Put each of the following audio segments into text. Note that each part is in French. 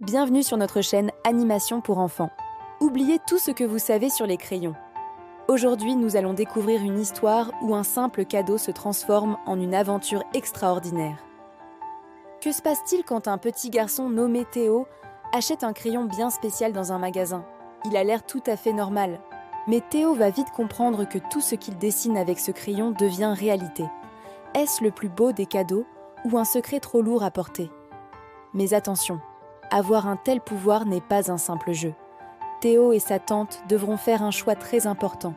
Bienvenue sur notre chaîne Animation pour enfants. Oubliez tout ce que vous savez sur les crayons. Aujourd'hui, nous allons découvrir une histoire où un simple cadeau se transforme en une aventure extraordinaire. Que se passe-t-il quand un petit garçon nommé Théo achète un crayon bien spécial dans un magasin? Il a l'air tout à fait normal. Mais Théo va vite comprendre que tout ce qu'il dessine avec ce crayon devient réalité. Est-ce le plus beau des cadeaux ou un secret trop lourd à porter? Mais attention, avoir un tel pouvoir n'est pas un simple jeu. Théo et sa tante devront faire un choix très important,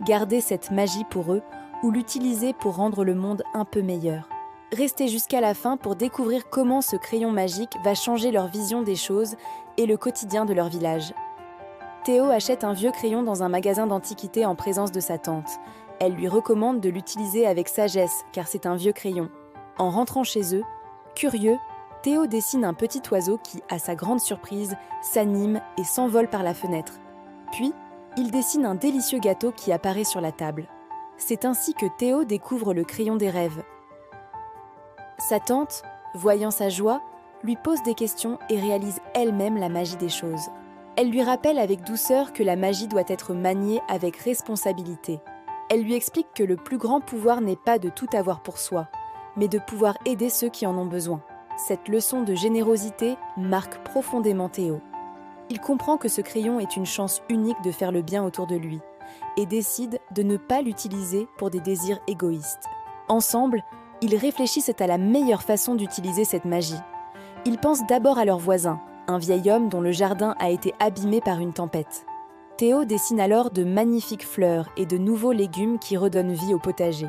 garder cette magie pour eux ou l'utiliser pour rendre le monde un peu meilleur. Restez jusqu'à la fin pour découvrir comment ce crayon magique va changer leur vision des choses et le quotidien de leur village. Théo achète un vieux crayon dans un magasin d'antiquités en présence de sa tante. Elle lui recommande de l'utiliser avec sagesse car c'est un vieux crayon. En rentrant chez eux, curieux, Théo dessine un petit oiseau qui, à sa grande surprise, s'anime et s'envole par la fenêtre. Puis, il dessine un délicieux gâteau qui apparaît sur la table. C'est ainsi que Théo découvre le crayon des rêves. Sa tante, voyant sa joie, lui pose des questions et réalise elle-même la magie des choses. Elle lui rappelle avec douceur que la magie doit être maniée avec responsabilité. Elle lui explique que le plus grand pouvoir n'est pas de tout avoir pour soi, mais de pouvoir aider ceux qui en ont besoin. Cette leçon de générosité marque profondément Théo. Il comprend que ce crayon est une chance unique de faire le bien autour de lui et décide de ne pas l'utiliser pour des désirs égoïstes. Ensemble, ils réfléchissent à la meilleure façon d'utiliser cette magie. Ils pensent d'abord à leur voisin, un vieil homme dont le jardin a été abîmé par une tempête. Théo dessine alors de magnifiques fleurs et de nouveaux légumes qui redonnent vie au potager.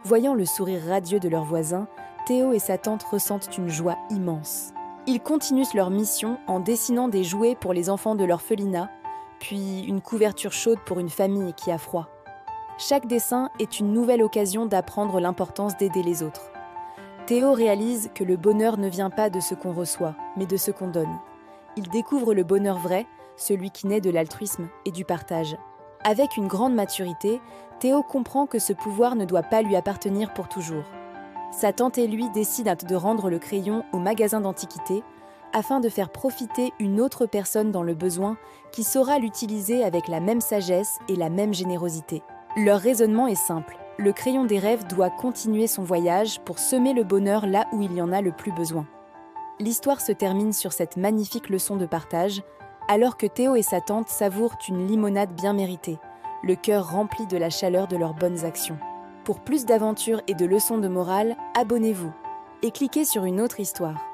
Voyant le sourire radieux de leur voisin, Théo et sa tante ressentent une joie immense. Ils continuent leur mission en dessinant des jouets pour les enfants de l'orphelinat, puis une couverture chaude pour une famille qui a froid. Chaque dessin est une nouvelle occasion d'apprendre l'importance d'aider les autres. Théo réalise que le bonheur ne vient pas de ce qu'on reçoit, mais de ce qu'on donne. Il découvre le bonheur vrai, celui qui naît de l'altruisme et du partage. Avec une grande maturité, Théo comprend que ce pouvoir ne doit pas lui appartenir pour toujours. Sa tante et lui décident de rendre le crayon au magasin d'antiquités afin de faire profiter une autre personne dans le besoin qui saura l'utiliser avec la même sagesse et la même générosité. Leur raisonnement est simple. Le crayon des rêves doit continuer son voyage pour semer le bonheur là où il y en a le plus besoin. L'histoire se termine sur cette magnifique leçon de partage, alors que Théo et sa tante savourent une limonade bien méritée, le cœur rempli de la chaleur de leurs bonnes actions. Pour plus d'aventures et de leçons de morale, abonnez-vous et cliquez sur une autre histoire.